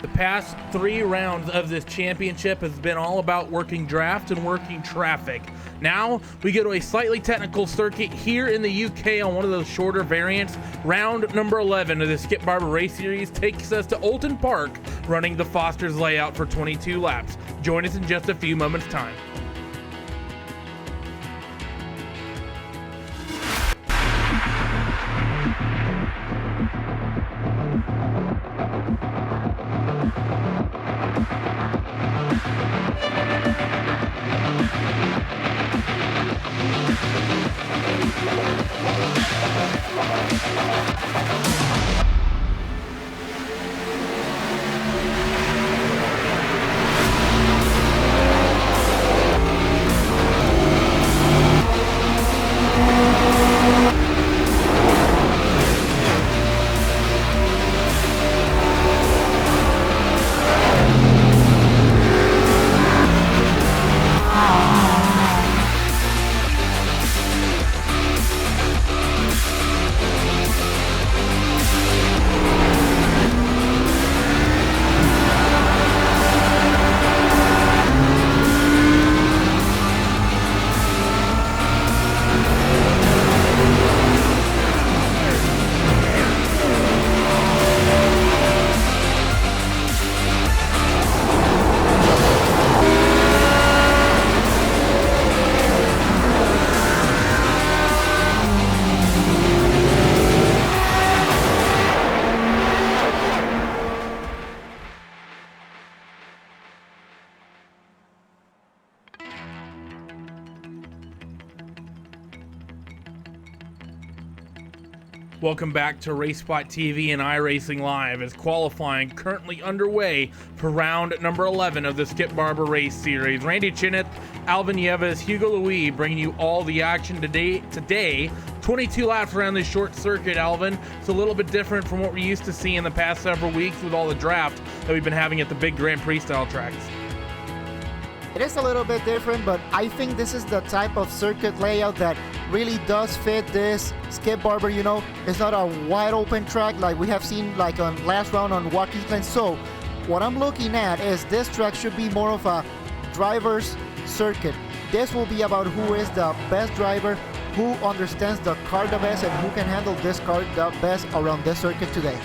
The past 3 rounds of this championship has been all about working draft and working traffic. Now we go to a slightly technical circuit here in the UK on one of those shorter variants. Round number 11 of the Skip Barber Race Series takes us to Oulton Park, running the Foster's layout for 22 laps. Join us in just a few moments' time. Welcome back to RaceSpot TV and iRacing Live as qualifying currently underway for round number 11 of the Skip Barber Race Series. Randy Chineth, Alvin Yeves, Hugo Louis bringing you all the action today. 22 laps around this short circuit, Alvin. It's a little bit different from what we're used to seeing the past several weeks with all the draft that we've been having at the big Grand Prix style tracks. It is a little bit different, but I think this is the type of circuit layout that really does fit this Skip Barber. You know, it's not a wide open track like we have seen like on last round on Watkins Glen. So what I'm looking at is this track should be more of a driver's circuit. This will be about who is the best driver, who understands the car the best, and who can handle this car the best around this circuit today.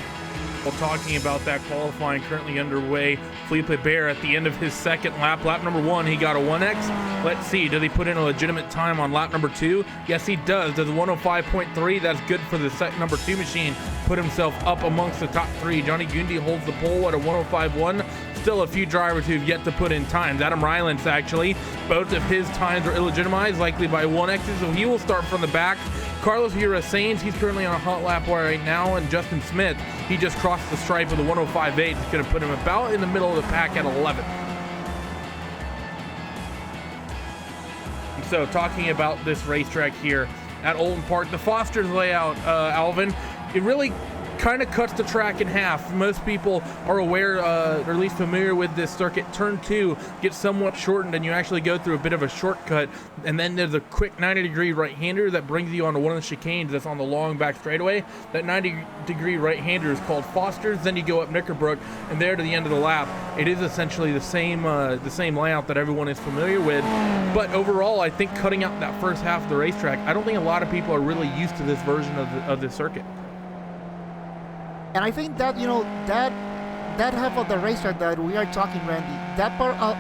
Well, talking about that qualifying currently underway, Felipe Bear at the end of his second lap number 1, he got a 1X. Let's see, does he put in a legitimate time on lap number 2? Yes, he does. Does 105.3. That's good for the number 2 machine. Put himself up amongst the top 3. Johnny Gundy holds the pole at a 105.1. Still a few drivers who've yet to put in times. Adam Rylance, actually, both of his times are illegitimized, likely by 1X's, so he will start from the back. Carlos Vieira Sainz, he's currently on a hot lap right now, and Justin Smith, he just crossed the stripe with a 105.8. It's going to put him about in the middle of the pack at 11th. So talking about this racetrack here at Oulton Park, the Foster's layout, Alvin, it really kind of cuts the track in half. Most people are aware, or at least familiar with this circuit. Turn 2 gets somewhat shortened and you actually go through a bit of a shortcut, and then there's a quick 90-degree right-hander that brings you onto one of the chicanes that's on the long back straightaway. That 90-degree right-hander is called Foster's. Then you go up Knickerbrook and there to the end of the lap. It is essentially the same layout that everyone is familiar with, but overall I think cutting out that first half of the racetrack, I don't think a lot of people are really used to this version of this circuit. And I think that, you know, that half of the racetrack that we are talking, Randy, that part of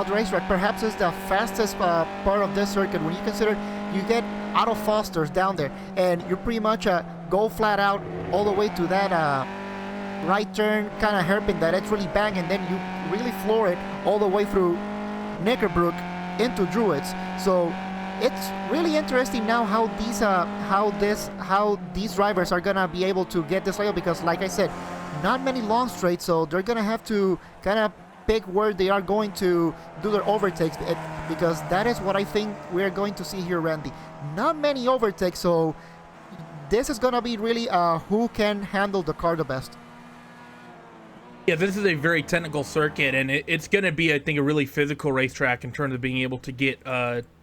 the racetrack perhaps is the fastest part of this circuit. When you consider you get out of Foster's down there and you pretty much go flat out all the way to that right turn kind of hairpin that it's really bang, and then you really floor it all the way through Knickerbrook into Druids. So it's really interesting now how these drivers are gonna be able to get this layout, because like I said, not many long straights, so they're gonna have to kind of pick where they are going to do their overtakes, because that is what I think we're going to see here, Randy. Not many overtakes, so this is gonna be really who can handle the car the best. Yeah, this is a very technical circuit, and it's going to be, I think, a really physical racetrack in terms of being able to get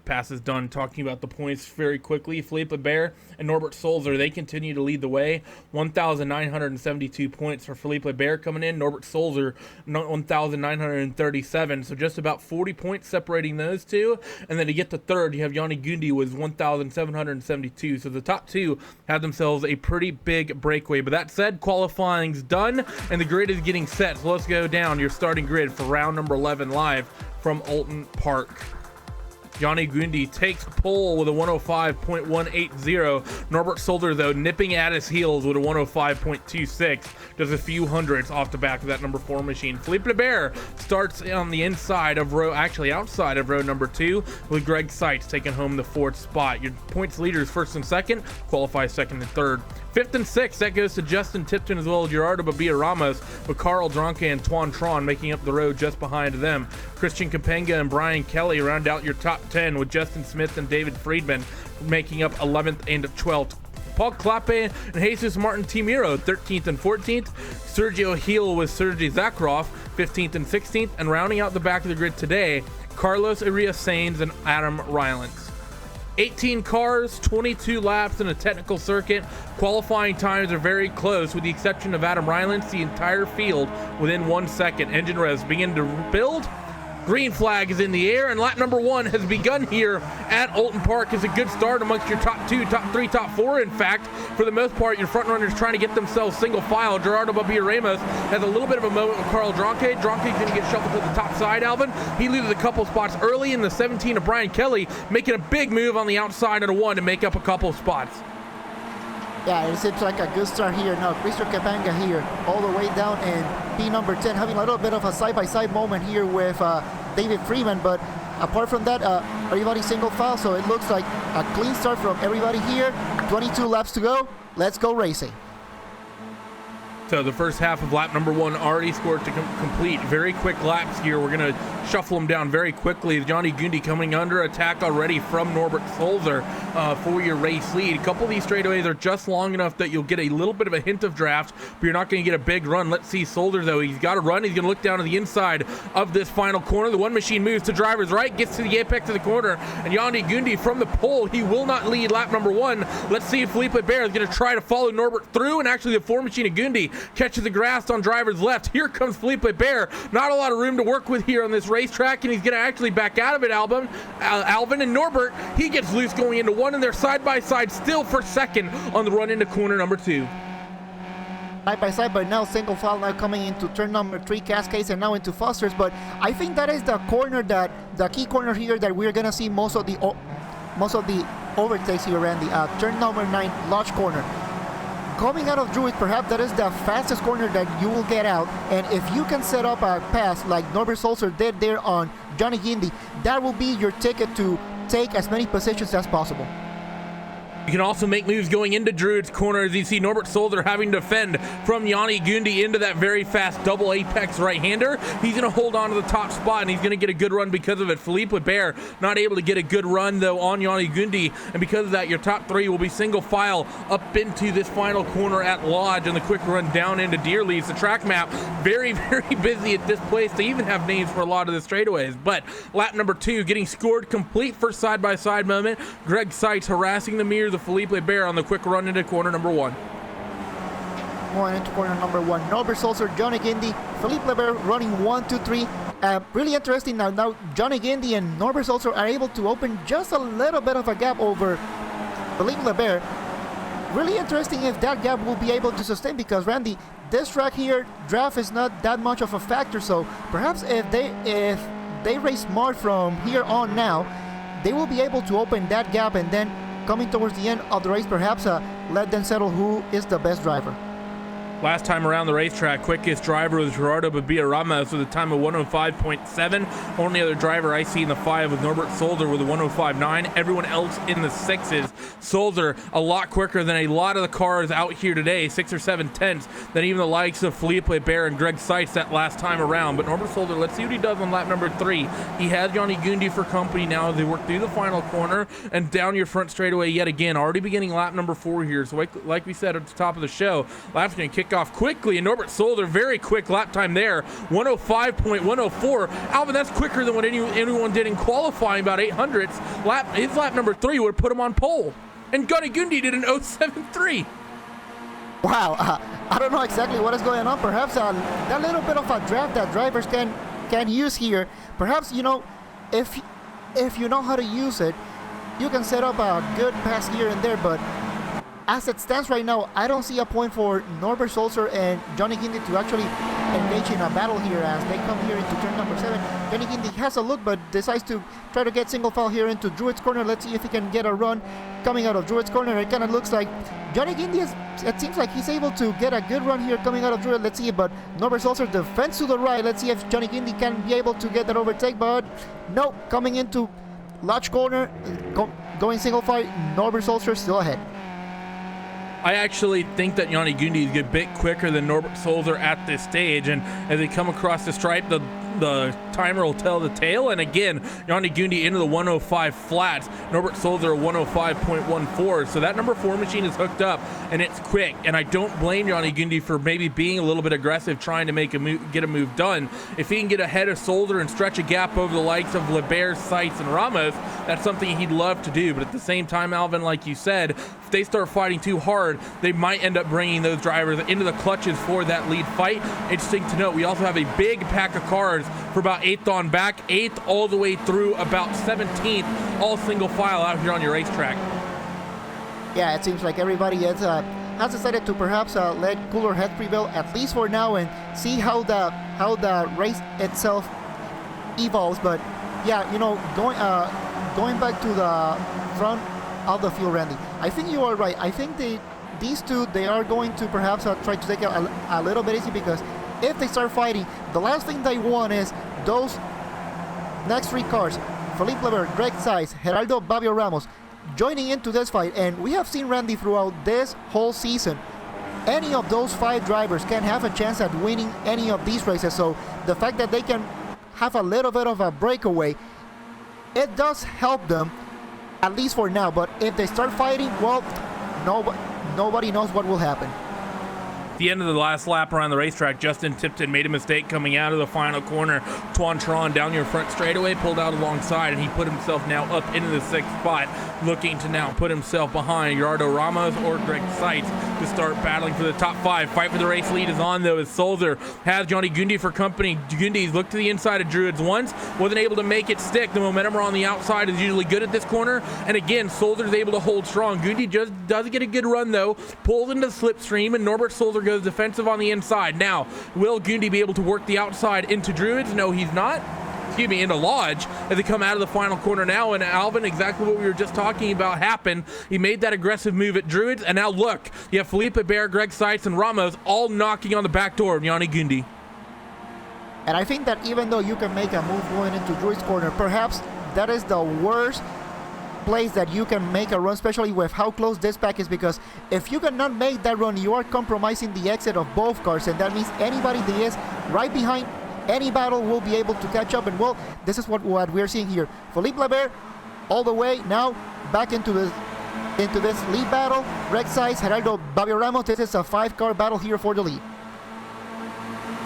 pass is done, talking about the points very quickly. Felipe Bear and Norbert Sulzer, they continue to lead the way. 1,972 points for Felipe Bear coming in. Norbert Sulzer, 1,937. So just about 40 points separating those two. And then to get to third, you have Yanni Gundi with 1,772. So the top two have themselves a pretty big breakaway. But that said, qualifying's done, and the grid is getting set. So let's go down your starting grid for round number 11 live from Oulton Park. Yanni Gundi takes pole with a 105.180. Norbert Solder, though, nipping at his heels with a 105.26. Does a few hundredths off the back of that number 4 machine. Felipe Lebert starts on the inside of outside of row number 2, with Greg Seitz taking home the 4th spot. Your points leaders first and second, qualify second and third. 5th and 6th, that goes to Justin Tipton as well as Gerardo Babia Ramos, with Carl Dronke and Tuan Tron making up the row just behind them. Christian Capenga and Brian Kelly round out your top 10, with Justin Smith and David Friedman making up 11th and 12th. Paul Clape and Jesus Martin Timiro, 13th and 14th. Sergio Heel with Sergei Zakharov, 15th and 16th. And rounding out the back of the grid today, Carlos Arias-Sainz and Adam Rylance. 18 cars, 22 laps in a technical circuit. Qualifying times are very close, with the exception of Adam Rylance. The entire field within 1 second. Engine revs begin to build. Green flag is in the air, and lap number 1 has begun here at Oulton Park. It's a good start amongst your top 2, top 3, top 4. In fact, for the most part, your front runners trying to get themselves single file. Gerardo Babia Ramos has a little bit of a moment with Carl Dronke. Dronke's going to get shuffled to the top side, Alvin. He loses a couple spots early in the 17 of Brian Kelly, making a big move on the outside of the 1 to make up a couple spots. Yeah, it seems like a good start here. Now, Christian Capanga here, all the way down in P number 10, having a little bit of a side-by-side moment here with David Freeman, but apart from that, everybody single file, so it looks like a clean start from everybody here. 22 laps to go. Let's go racing. So the first half of lap number 1 already scored to complete. Very quick laps here. We're going to shuffle them down very quickly. Johnny Gundi coming under attack already from Norbert Solzer for your race lead. A couple of these straightaways are just long enough that you'll get a little bit of a hint of draft, but you're not going to get a big run. Let's see Solzer, though. He's got to run. He's going to look down to the inside of this final corner. The 1 machine moves to driver's right, gets to the apex of the corner, and Johnny Gundi from the pole, he will not lead lap number 1. Let's see if Felipe Bear is going to try to follow Norbert through, and actually the 4 machine of Gundi catches the grass on driver's left. Here comes Felipe Bear. Not a lot of room to work with here on this racetrack, and he's going to actually back out of it, Alvin. And Norbert, he gets loose going into 1, and they're side by side still for second on the run into corner number 2. Side by side, but now single file now coming into turn number 3, Cascades, and now into Foster's. But I think that is the corner, that the key corner here, that we're going to see most of the overtakes here, Randy. Turn number 9, Lodge corner. Coming out of Druid, perhaps that is the fastest corner that you will get out, and if you can set up a pass like Norbert Solzer did there on Johnny Guindi, that will be your ticket to take as many positions as possible. You can also make moves going into Druid's corner, as you see Norbert Solder having to defend from Yanni Gundi into that very fast double apex right-hander. He's going to hold on to the top spot, and he's going to get a good run because of it. Felipe Bear not able to get a good run, though, on Yanni Gundi, and because of that, your top 3 will be single file up into this final corner at Lodge, and the quick run down into Deerleaves. The track map, very, very busy at this place. They even have names for a lot of the straightaways, but lap number 2 getting scored complete for side-by-side moment. Greg Seitz harassing the mirrors of Felipe Bear on the quick run into corner number 1. Going into corner number 1, Norbert Solzer, Johnny Guindi, Felipe Bear running 1, 2, 3. Really interesting now Johnny Guindi and Norbert Solzer are able to open just a little bit of a gap over Felipe Bear. Really interesting if that gap will be able to sustain, because Randy, this track here, draft is not that much of a factor, so perhaps if they race smart from here on now, they will be able to open that gap, and then coming towards the end of the race, perhaps let them settle who is the best driver. Last time around the racetrack, quickest driver was Gerardo Babia Ramos with a time of 105.7. Only other driver I see in the 5 with Norbert Solder with a 105.9. Everyone else in the 6s. Solder a lot quicker than a lot of the cars out here today, 6 or 7 tenths, than even the likes of Felipe Bear and Greg Seitz that last time around. But Norbert Solder, let's see what he does on lap number 3. He has Johnny Gundi for company now as they work through the final corner and down your front straightaway yet again. Already beginning lap number 4 here. So like we said at the top of the show, lap's going to kick kick off quickly, and Norbert Solder, very quick lap time there, 105.104. Alvin, that's quicker than what anyone did in qualifying, about 800ths. His lap number 3 would have put him on pole. And Johnny Gundy did an 0.73. Wow, I don't know exactly what is going on. Perhaps that little bit of a draft that drivers can use here. Perhaps, if you know how to use it, you can set up a good pass here and there, but as it stands right now, I don't see a point for Norbert Solzer and Johnny Gundy to actually engage in a battle here as they come here into turn number 7. Johnny Gundy has a look, but decides to try to get single file here into Druid's corner. Let's see if he can get a run coming out of Druid's corner. It kind of looks like Johnny Gundy it seems like he's able to get a good run here coming out of Druid. Let's see, but Norbert Solzer defends to the right. Let's see if Johnny Gundy can be able to get that overtake, but no, coming into Lodge corner, going single file, Norbert Solzer still ahead. I actually think that Johnny Gundy is a bit quicker than Norbert Solzer at this stage, and as they come across the stripe, the timer will tell the tale. And again, Johnny Gundy into the 105 flats, Norbert Solzer 105.14. So that number 4 machine is hooked up and it's quick. And I don't blame Johnny Gundy for maybe being a little bit aggressive, trying to make get a move done. If he can get ahead of Solzer and stretch a gap over the likes of Lebert, Seitz, and Ramos, that's something he'd love to do. But at the same time, Alvin, like you said, if they start fighting too hard, they might end up bringing those drivers into the clutches for that lead fight. Interesting to note, we also have a big pack of cars for about 8th on back, 8th all the way through about 17th, all single file out here on your racetrack. Yeah, it seems like everybody has decided to perhaps let cooler heads prevail, at least for now, and see how the race itself evolves. But yeah, going back to the front of the field, Randy, I think you are right. I think these two, they are going to perhaps try to take it a little bit easy, because if they start fighting, the last thing they want is those next 3 cars, Felipe Lebert, Greg Seitz, Geraldo Babio Ramos, joining into this fight. And we have seen, Randy, throughout this whole season, any of those 5 drivers can have a chance at winning any of these races. So the fact that they can have a little bit of a breakaway, it does help them, at least for now. But if they start fighting, well, nobody knows what will happen. The end of the last lap around the racetrack, Justin Tipton made a mistake coming out of the final corner. Tuan Tron down your front straightaway, pulled out alongside, and he put himself now up into the 6th spot, looking to now put himself behind Gerardo Ramos or Greg Seitz to start battling for the top 5. Fight for the race lead is on, though, as Solzer has Johnny Gundy for company. Gundy's looked to the inside of Druids once, wasn't able to make it stick. The momentum on the outside is usually good at this corner, and again, Solzer's able to hold strong. Gundy just doesn't get a good run, though, pulls into the slipstream, and Norbert Solzer goes defensive on the inside. Now, will Gundy be able to work the outside into Druids? No, he's not. Into Lodge as they come out of the final corner now. And Alvin, exactly what we were just talking about happened. He made that aggressive move at Druids, and now look, you have Felipe Bear, Greg Seitz, and Ramos all knocking on the back door of Johnny Gundy. And I think that even though you can make a move going into Druid's corner, perhaps that is the worst place that you can make a run, especially with how close this pack is, because if you cannot make that run, you are compromising the exit of both cars, and that means anybody that is right behind any battle will be able to catch up. And well, this is what we're seeing here. Felipe Lebert all the way now back into this lead battle. Greg Seitz, Geraldo Babio Ramos. This is a 5-car battle here for the lead.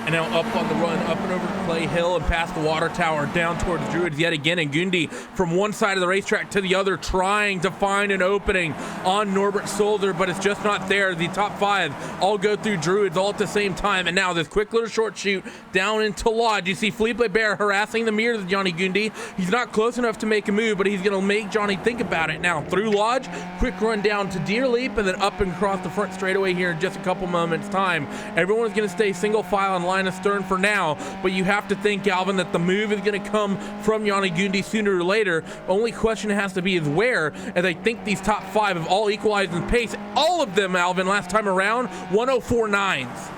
And now up on the run, up and over to Clay Hill and past the water tower, down towards Druids yet again. And Gundy from one side of the racetrack to the other, trying to find an opening on Norbert Solzer, but it's just not there. The top 5 all go through Druids all at the same time. And now this quick little short shoot down into Lodge. You see Felipe Bear harassing the mirrors of Johnny Gundy. He's not close enough to make a move, but he's going to make Johnny think about it. Now through Lodge, quick run down to Deer Leap, and then up and across the front straightaway here in just a couple moments time. Everyone's going to stay single file and line astern for now, but you have to think, Alvin, that the move is going to come from Johnny Gundy sooner or later. Only question has to be is where, as I think these top 5 have all equalized in pace. All of them, Alvin, last time around, 104.9s.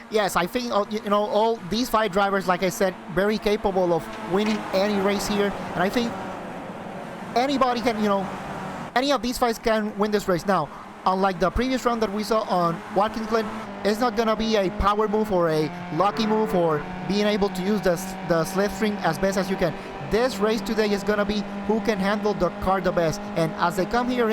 Yes, I think all these 5 drivers, like I said, very capable of winning any race here, and I think anybody can, any of these 5 can win this race. Now, unlike the previous round that we saw on Watkins Glen, it's not going to be a power move or a lucky move or being able to use the slipstream as best as you can. This race today is going to be who can handle the car the best. And as they come here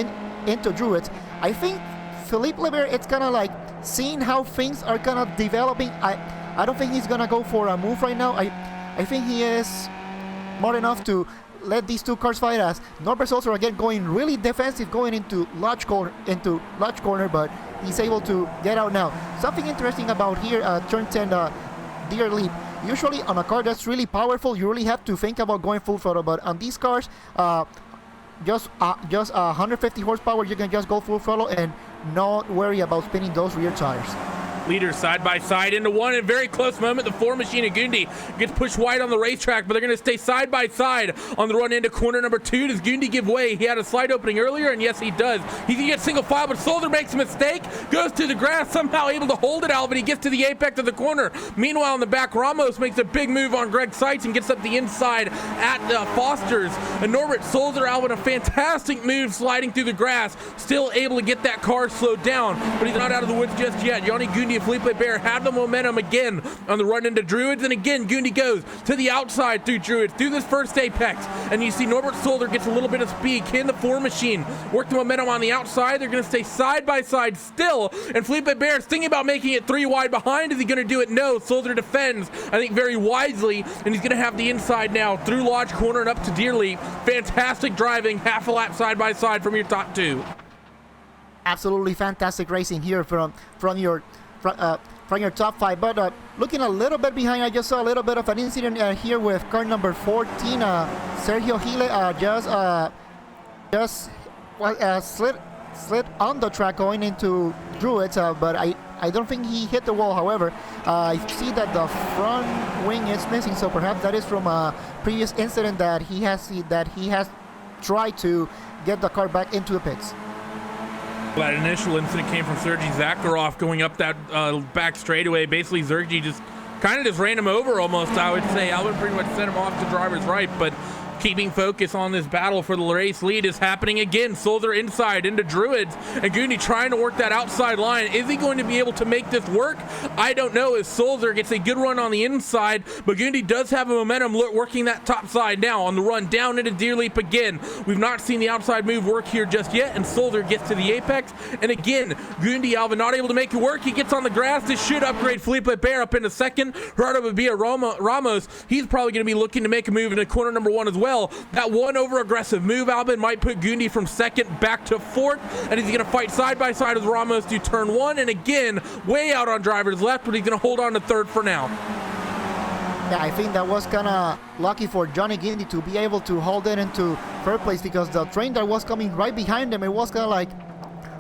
into Druids, I think Felipe Lebert, it's kind of like seeing how things are gonna developing, I don't think he's gonna go for a move right now. I think he is smart enough to let these two cars fight, as Norbert Sulzer again going really defensive, going into large corner, but he's able to get out now. Something interesting about here, turn 10 Deer Leap. Usually on a car that's really powerful, you really have to think about going full throttle, but on these cars, just 150 horsepower, you can just go full throttle and not worry about spinning those rear tires. Leaders side by side into one. In a very close moment, the Ford machine of Gundi gets pushed wide on the racetrack, but they're going to stay side by side on the run into corner number 2. Does Gundi give way? He had a slide opening earlier, and yes, he does. He can get single file, but Solder makes a mistake, goes to the grass, somehow able to hold it, Alvin. He gets to the apex of the corner. Meanwhile, in the back, Ramos makes a big move on Greg Seitz and gets up the inside at Foster's. And Norbert Solder, Alvin, a fantastic move sliding through the grass, still able to get that car slowed down, but he's not out of the woods just yet. Yanni Gundi and Felipe Bear have the momentum again on the run into Druids, and again Gundi goes to the outside through Druids, through this first apex, and you see Norbert Solder gets a little bit of speed. Can the Ford machine work the momentum on the outside? They're going to stay side by side still, and Felipe Bear is thinking about making it 3 wide behind. Is he going to do it? No. Solder defends, I think, very wisely, and he's going to have the inside now through Lodge Corner and up to Deer Leap. Fantastic driving, half a lap side by side from your top 2. Absolutely fantastic racing here from your top 5, but looking a little bit behind, I just saw a little bit of an incident here with car number 14. Sergio Gile just slid on the track going into Druids, but I don't think he hit the wall. However, I see that the front wing is missing, so perhaps that is from a previous incident that he has tried to get the car back into the pits. That initial incident came from Sergei Zakharov going up that back straightaway. Basically, Sergei just kind of ran him over almost, I would say. Alvin pretty much sent him off to driver's right, but keeping focus on this battle for the race lead is happening again. Solder inside into Druids, and Gundi trying to work that outside line. Is he going to be able to make this work? I don't know, as Solder gets a good run on the inside, but Gundi does have a momentum working that top side now on the run down into Deer Leap again. We've not seen the outside move work here just yet, and Solder gets to the apex, and again, Gundi, Alvin, not able to make it work. He gets on the grass. This should upgrade Felipe Bear up into second. Gerardo Babia Ramos, he's probably going to be looking to make a move into corner number 1 as well. That one over aggressive move, Alvin, might put Gundi from second back to 4th, and he's going to fight side by side with Ramos to turn 1, and again, way out on driver's left, but he's going to hold on to 3rd for now. Yeah, I think that was kind of lucky for Johnny Gundi to be able to hold it into 3rd place, because the train that was coming right behind him, it was kind of like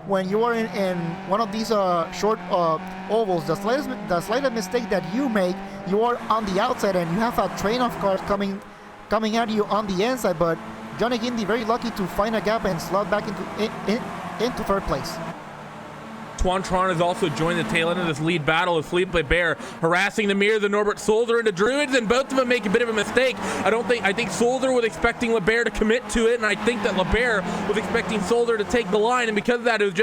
when you are in one of these short ovals, the slightest mistake that you make, you are on the outside and you have a train of cars coming at you on the inside, but Johnny Gundi very lucky to find a gap and slot back into 3rd place. Tuan Tron has also joined the tail end of this lead battle with Felipe Bear harassing the mirror, the Norbert Solder into Druids, and both of them make a bit of a mistake. I think Solder was expecting LeBaire to commit to it, and I think that LeBaire was expecting Solder to take the line, and because of that, it was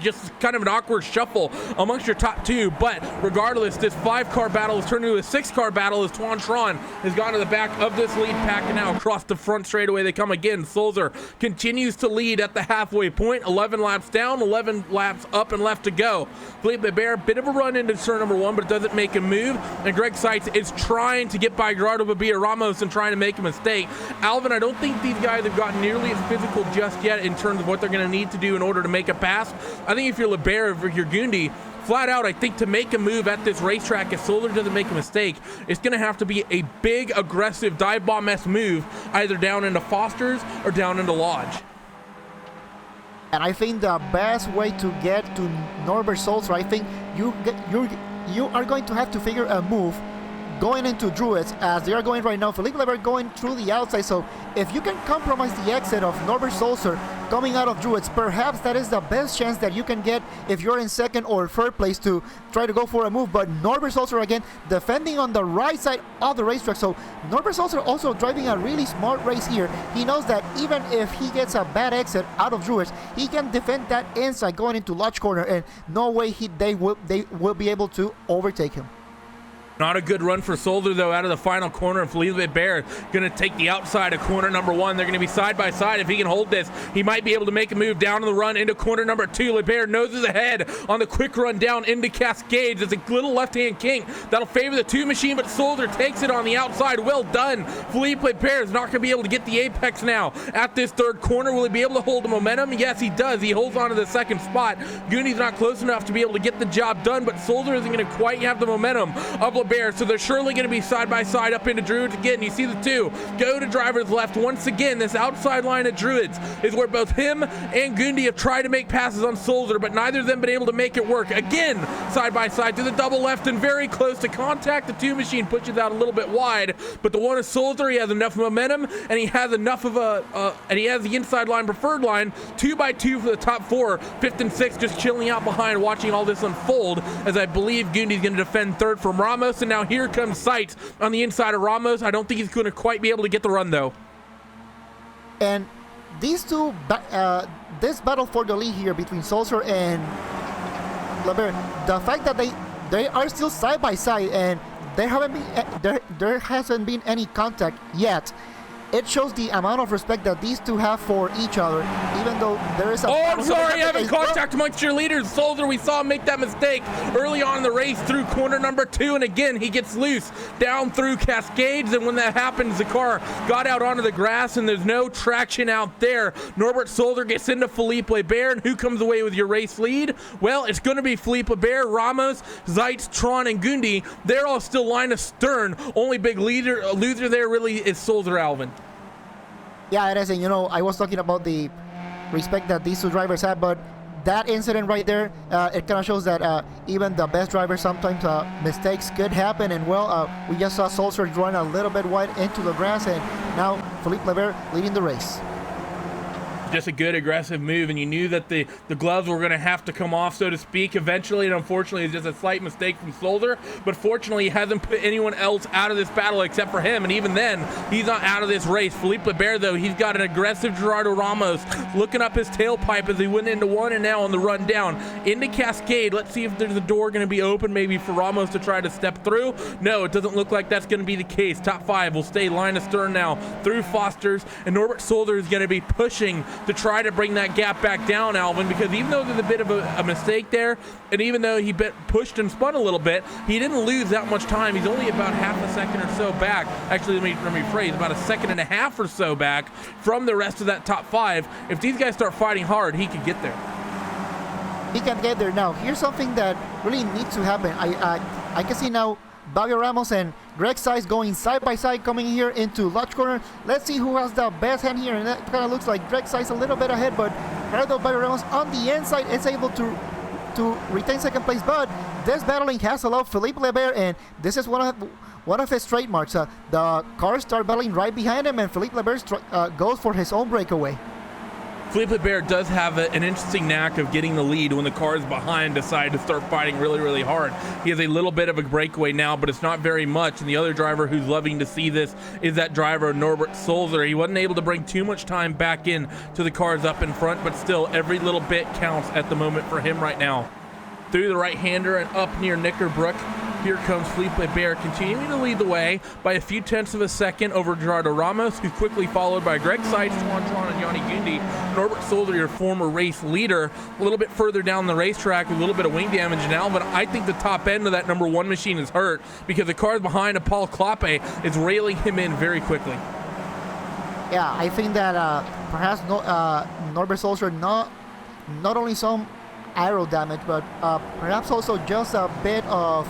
just kind of an awkward shuffle amongst your top 2. But regardless, this 5-car battle has turned into a 6-car battle as Tuan Tron has gone to the back of this lead pack, and now across the front straightaway they come again. Solder continues to lead at the halfway point, 11 laps down, 11 laps up and left to go. Felipe Bear, bit of a run into turn number 1, but doesn't make a move, and Greg Seitz is trying to get by Gerardo Babia Ramos and trying to make a mistake. Alvin, I don't think these guys have gotten nearly as physical just yet in terms of what they're going to need to do in order to make a pass. I think if you're LeBaire, if you're Gundi, flat out, I think to make a move at this racetrack, if Solder doesn't make a mistake, it's going to have to be a big, aggressive dive bomb-esque move, either down into Foster's or down into Lodge. And I think the best way to get to Norbert Sulzer, I think you are going to have to figure a move going into Druids as they are going right now. Felipe Lever going through the outside, so if you can compromise the exit of Norbert Sulzer coming out of Druids, perhaps that is the best chance that you can get if you're in 2nd or 3rd place to try to go for a move. But Norbert Sulzer again defending on the right side of the racetrack, so Norbert Sulzer also driving a really smart race here. He knows that even if he gets a bad exit out of Druids, he can defend that inside going into Lodge Corner, and no way they will be able to overtake him. Not a good run for Soldier, though, out of the final corner. Felipe Bear going to take the outside of corner number 1. They're going to be side by side. If he can hold this, he might be able to make a move down to the run into corner number 2. LeBear noses ahead on the quick run down into Cascades. It's a little left-hand kink that'll favor the 2 machine, but Soldier takes it on the outside. Well done. Felipe Bear is not going to be able to get the apex now at this third corner. Will he be able to hold the momentum? Yes, he does. He holds on to the second spot. Gooney's not close enough to be able to get the job done, but Soldier isn't going to quite have the momentum of LeBear, so they're surely going to be side by side up into Druids again. You see the 2 go to driver's left once again. This outside line of Druids is where both him and Gundy have tried to make passes on Soldier, but neither of them been able to make it work. Again, side by side to the double left and very close to contact. The 2 machine pushes out a little bit wide, but the one is Soldier. He has enough momentum, and he has enough of and he has the inside line preferred line. 2 by 2 for the top 4. 5th and 6th just chilling out behind, watching all this unfold, as I believe Gundy's going to defend 3rd from Ramos, and now here comes Sight on the inside of Ramos. I don't think he's going to quite be able to get the run, though. And these two, this battle for the lead here between Soldier and LeBear, the fact that they are still side by side and there hasn't been any contact yet, it shows the amount of respect that these two have for each other, even though there is a... Oh, I'm sorry, having contact amongst your leaders. Soldier, we saw him make that mistake early on in the race through corner number 2, and again, he gets loose down through Cascades, and when that happens, the car got out onto the grass, and there's no traction out there. Norbert Soldier gets into Felipe Bear, and who comes away with your race lead? Well, it's going to be Felipe Bear, Ramos, Zeitz, Tron, and Gundy. They're all still line of stern. Only big loser there really is Soldier, Alvin. Yeah, it is, and I was talking about the respect that these 2 drivers have, but that incident right there, it kind of shows that even the best drivers sometimes mistakes could happen, and we just saw Soldier run a little bit wide into the grass, and now Felipe Bear leading the race. Just a good aggressive move, and you knew that the gloves were going to have to come off, so to speak, eventually, and unfortunately it's just a slight mistake from Soldier, but fortunately he hasn't put anyone else out of this battle except for him, and even then he's not out of this race. Felipe Bear, though, he's got an aggressive Gerardo Ramos looking up his tailpipe as he went into 1, and now on the run down into Cascade. Let's see if there's a door going to be open maybe for Ramos to try to step through. No, it doesn't look like that's going to be the case. Top 5 will stay line of stern now through Foster's, and Norbert Soldier is going to be pushing to try to bring that gap back down, Alvin, because even though there's a bit of a mistake there, and even though he pushed and spun a little bit, he didn't lose that much time. He's only about half a second or so back. Actually, let me rephrase, about a second and a half or so back from the rest of that top 5. If these guys start fighting hard, he could get there. He can get there. Now, here's something that really needs to happen. I can see now Fabio Ramos and Greg Size going side by side, coming here into Lodge corner. Let's see who has the best hand here, and that kind of looks like Greg Size a little bit ahead, but Fabio Ramos on the inside is able to retain second place. But this battling has allowed Felipe Bear, and this is one of his trademarks. The cars start battling right behind him, and Felipe Bear goes for his own breakaway. Felipe Bear does have an interesting knack of getting the lead when the cars behind decide to start fighting really, really hard. He has a little bit of a breakaway now, but it's not very much. And the other driver who's loving to see this is that driver, Norbert Solzer. He wasn't able to bring too much time back in to the cars up in front, but still, every little bit counts at the moment for him right now. Through the right-hander and up near Knickerbrook, here comes Felipe Bear, continuing to lead the way by a few tenths of a second over Gerardo Ramos, who's quickly followed by Greg Seitz, Tron, and Yanni Gundy. Norbert Solder, your former race leader, a little bit further down the racetrack with a little bit of wing damage now, but I think the top end of that number 1 machine is hurt because the cars behind of Paul Kloppe is railing him in very quickly. Yeah, I think that perhaps Norbert Solder not only some aero damage, but perhaps also just a bit of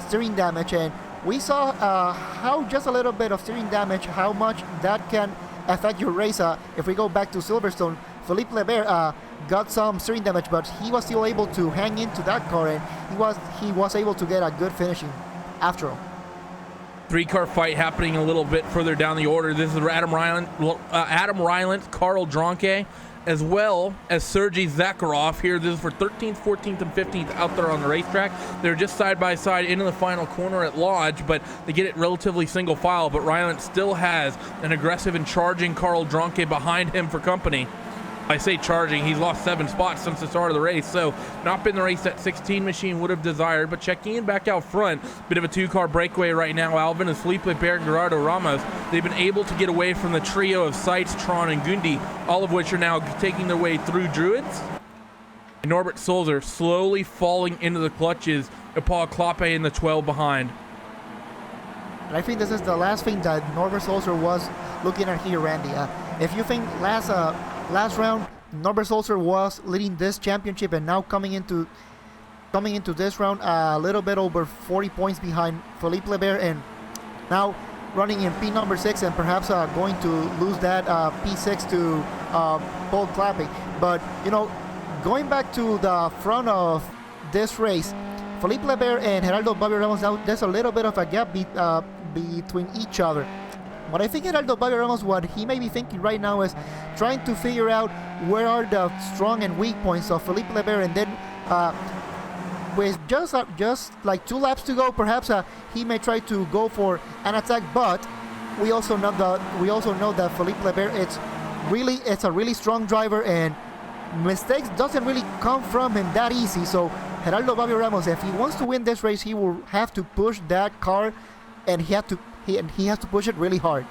steering damage, and we saw how just a little bit of steering damage, how much that can affect your race. If we go back to Silverstone, Felipe Bear got some steering damage, but he was still able to hang into that car, and he was able to get a good finishing after all. 3-car fight happening a little bit further down the order. This is Adam Rylant, Carl Dronke, as well as Sergei Zakharov here. This is for 13th, 14th, and 15th out there on the racetrack. They're just side by side into the final corner at Lodge, but they get it relatively single file. But Ryland still has an aggressive and charging Carl Dronke behind him for company. I say charging, he's lost 7 spots since the start of the race, so not been the race that 16 machine would have desired. But checking in back out front, bit of a 2-car breakaway right now, Alvin, as Felipe Bear and Gerardo Ramos, they've been able to get away from the trio of Seitz, Tron, and Gundi, all of which are now taking their way through Druids. And Norbert Sulzer slowly falling into the clutches of Paul Kloppe in the 12 behind. And I think this is the last thing that Norbert Sulzer was looking at here, Randy. If you think last round Norbert Sulzer was leading this championship, and now coming into this round a little bit over 40 points behind Felipe Lebert, and now running in P number 6, and perhaps going to lose that P6 to Paul Kloppe. But you know, going back to the front of this race, Felipe Lebert and Geraldo Bobby Ramos, now there's a little bit of a gap between each other. But I think Geraldo Bobby Ramos, what he may be thinking right now is trying to figure out where are the strong and weak points of Felipe Lebert, and then with just like 2 laps to go, perhaps he may try to go for an attack. But we also know that Felipe Lebert, it's a really strong driver, and mistakes doesn't really come from him that easy. So Geraldo Bobby Ramos, if he wants to win this race, he will have to push that car, and he has to push it really hard.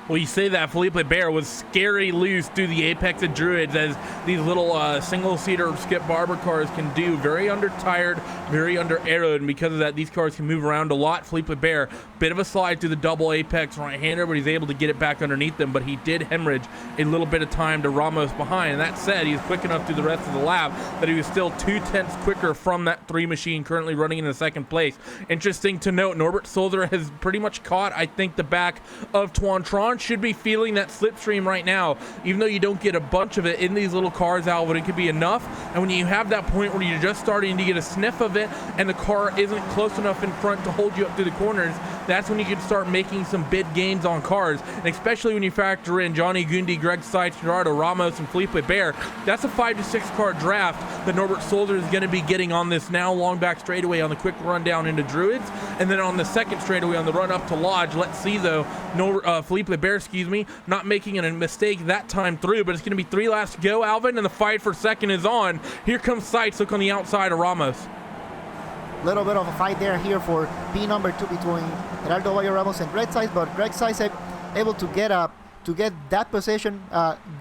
Well, you say that Felipe Bear was scary loose through the apex of Druids, as these little single-seater Skip Barber cars can do. Very under-tired, very under-aeroed, and because of that, these cars can move around a lot. Felipe Bear, bit of a slide through the double apex right-hander, but he's able to get it back underneath them, but he did hemorrhage a little bit of time to Ramos behind. And that said, he's quick enough through the rest of the lap that he was still 2/10 quicker from that 3 machine currently running in the 2nd place. Interesting to note, Norbert Sulzer has pretty much caught, I think, the back of Tuan Tron. Should be feeling that slipstream right now, even though you don't get a bunch of it in these little cars, Alvin. It could be enough, and when you have that point where you're just starting to get a sniff of it and the car isn't close enough in front to hold you up through the corners, that's when you can start making some bid gains on cars. And especially when you factor in Johnny Gundi, Greg Seitz, Gerardo Ramos, and Felipe Bear, that's a 5 to 6 car draft that Norbert Sulzer is going to be getting on this now long back straightaway on the quick run down into Druids, and then on the 2nd straightaway on the run up to Lodge. Let's see though, Felipe Bear, not making a mistake that time through, but it's going to be 3 laps to go, Alvin, and the fight for 2nd is on. Here comes Seitz, look on the outside of Ramos. Little bit of a fight there here for P number 2 between Geraldo Bobby Ramos and Greg Seitz, but Greg Seitz able to get that position.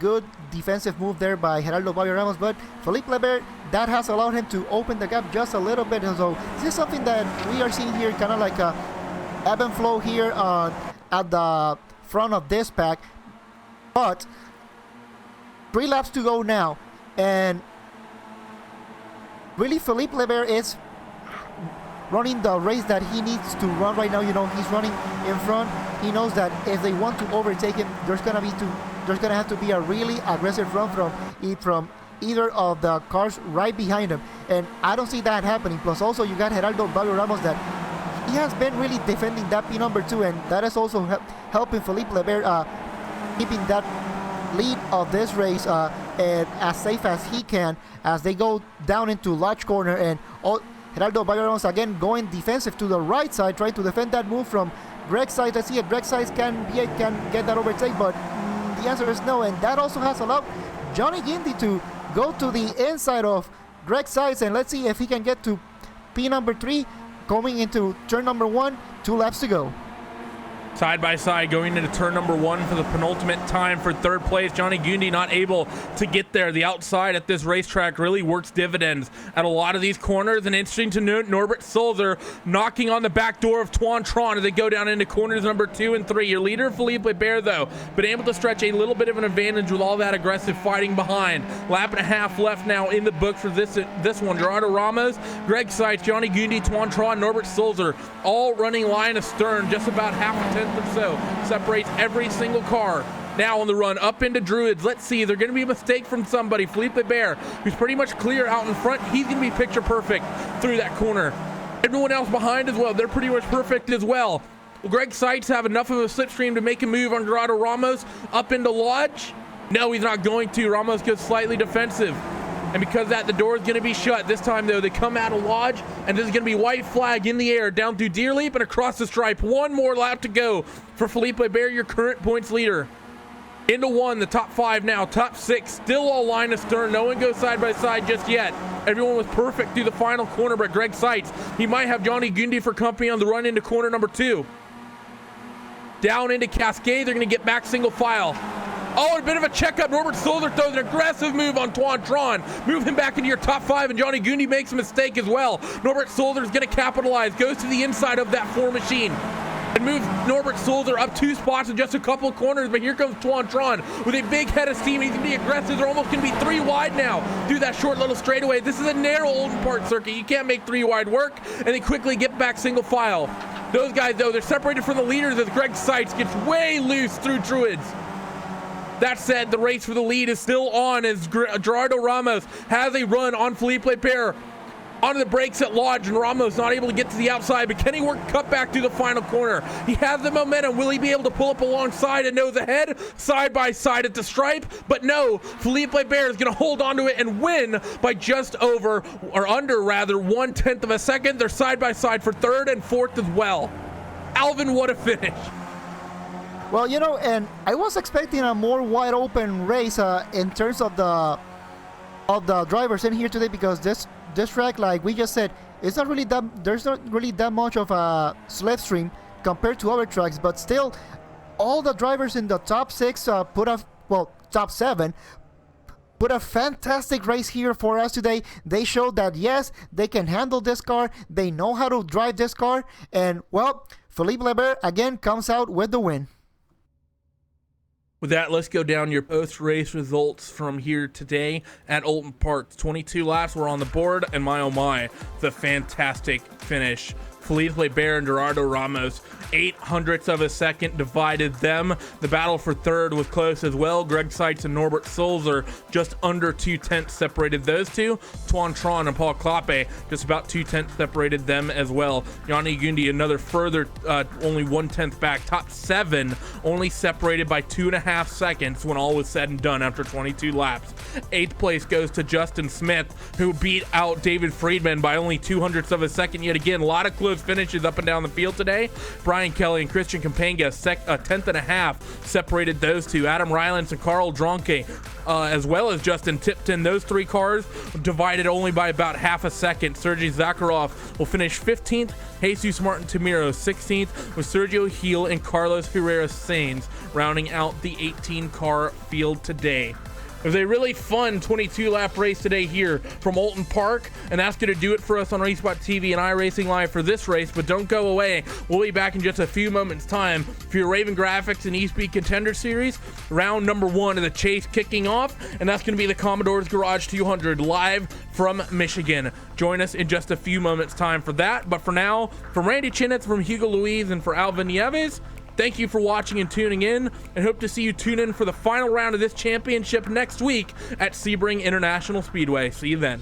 Good defensive move there by Geraldo Bobby Ramos, but Felipe Lebert, that has allowed him to open the gap just a little bit. And so this is something that we are seeing here, kind of like a ebb and flow here at the front of this pack. But 3 laps to go now, and really Felipe Lebert is running the race that he needs to run right now. You know, he's running in front. He knows that if they want to overtake him, there's gonna have to be a really aggressive run from either of the cars right behind him, and I don't see that happening. Plus also you got Geraldo Bobby Ramos, that he has been really defending that P number 2, and that is also helping Felipe Lebert keeping that lead of this race and as safe as he can as they go down into Lodge Corner. And Geraldo Bobby Ramos again going defensive to the right side, trying to defend that move from Greg Seitz. Let's see if Greg Seitz can get that overtake, but the answer is no. And that also has allowed Johnny Gundi to go to the inside of Greg Seitz, and let's see if he can get to P number 3 going into turn number 1. 2 laps to go. Side by side going into turn number 1 for the penultimate time for 3rd place. Johnny Gundi not able to get there. The outside at this racetrack really works dividends at a lot of these corners. And interesting to note, Norbert Sulzer knocking on the back door of Tuan Tron as they go down into corners number 2 and 3. Your leader, Felipe Bear, though, been able to stretch a little bit of an advantage with all that aggressive fighting behind. Lap and a half left now in the book for this one. Gerardo Ramos, Greg Seitz, Johnny Gundi, Tuan Tron, Norbert Sulzer, all running line astern, just about half a tenth or so separates every single car. Now on the run up into Druids, let's see, is there going to be a mistake from somebody? Felipe Bear, who's pretty much clear out in front, he's going to be picture perfect through that corner. Everyone else behind as well, they're pretty much perfect as well. Will Greg Seitz have enough of a slipstream to make a move on Gerardo Ramos up into Lodge? No, he's not going to. Ramos goes slightly defensive. And because of that, the door is going to be shut. This time, though, they come out of Lodge, and this is going to be white flag in the air, down through Deer Leap and across the stripe. 1 more lap to go for Felipe Bear, your current points leader. Into one, the top 5 now, top 6, still all line astern. No one goes side by side just yet. Everyone was perfect through the final corner, but Greg Seitz, he might have Johnny Gundy for company on the run into corner number 2. Down into Cascade, they're gonna get back single file. Oh, a bit of a checkup. Norbert Sulzer throws an aggressive move on Tuan Tron. Move him back into your top 5, and Johnny Gundy makes a mistake as well. Norbert Sulzer is gonna capitalize, goes to the inside of that 4 machine. And moves Norbert Sulzer up 2 spots in just a couple of corners, but here comes Tuan Tron with a big head of steam. He's gonna be aggressive. They're almost gonna be 3 wide now through that short little straightaway. This is a narrow Oulton Park circuit. You can't make 3 wide work, and they quickly get back single file. Those guys, though, they're separated from the leaders as Greg Seitz gets way loose through Druids. That said, the race for the lead is still on as Gerardo Ramos has a run on Felipe Bear. Onto the brakes at Lodge, and Ramos not able to get to the outside, but can he work cut back through the final corner? He has the momentum. Will he be able to pull up alongside and nose ahead, side by side at the stripe? But no, Felipe Bear is going to hold onto it and win by just over, or under rather, 1/10 of a second. They're side by side for 3rd and 4th as well. Alvin, what a finish. Well, you know, and I was expecting a more wide open race in terms of the drivers in here today, because this track, like we just said, it's not really that, there's not really that much of a slipstream compared to other tracks, but still all the drivers in the top 6 top 7 put a fantastic race here for us today. They showed that yes, they can handle this car, they know how to drive this car, and well, Felipe Bear again comes out with the win. With that, let's go down your post-race results from here today at Oulton Park. 22 laps were on the board, and my oh my, the fantastic finish. Felipe Bear and Gerardo Ramos, 0.08 of a second divided them. The battle for 3rd was close as well. Greg Seitz and Norbert Sulzer, just under 0.2 separated those two. Tuan Tron and Paul Kloppe, just about 0.2 separated them as well. Johnny Gundy, another further, only 1/10 back. Top 7, only separated by 2.5 seconds when all was said and done after 22 laps. 8th place goes to Justin Smith, who beat out David Friedman by only 0.02 of a second. Yet again, a lot of close finishes up and down the field today. Brian Kelly and Christian Campanga, a 1/10.5 separated those two. Adam Rylance and Carl Dronke, as well as Justin Tipton, those 3 cars divided only by about half a second. Sergei Zakharov will finish 15th. Jesus Martin Tamiro 16th, with Sergio Heel and Carlos Herrera Sainz rounding out the 18-car field today. It was a really fun 22-lap race today here from Oulton Park, and that's going to do it for us on RaceSpot TV and iRacing Live for this race. But don't go away. We'll be back in just a few moments' time for your Raven Graphics and eSpeed Contender Series. Round number 1 of the chase kicking off, and that's going to be the Commodore's Garage 200 live from Michigan. Join us in just a few moments' time for that. But for now, from Randy Chinitz, from Hugo Luis, and for Alvin Nieves, thank you for watching and tuning in, and hope to see you tune in for the final round of this championship next week at Sebring International Speedway. See you then.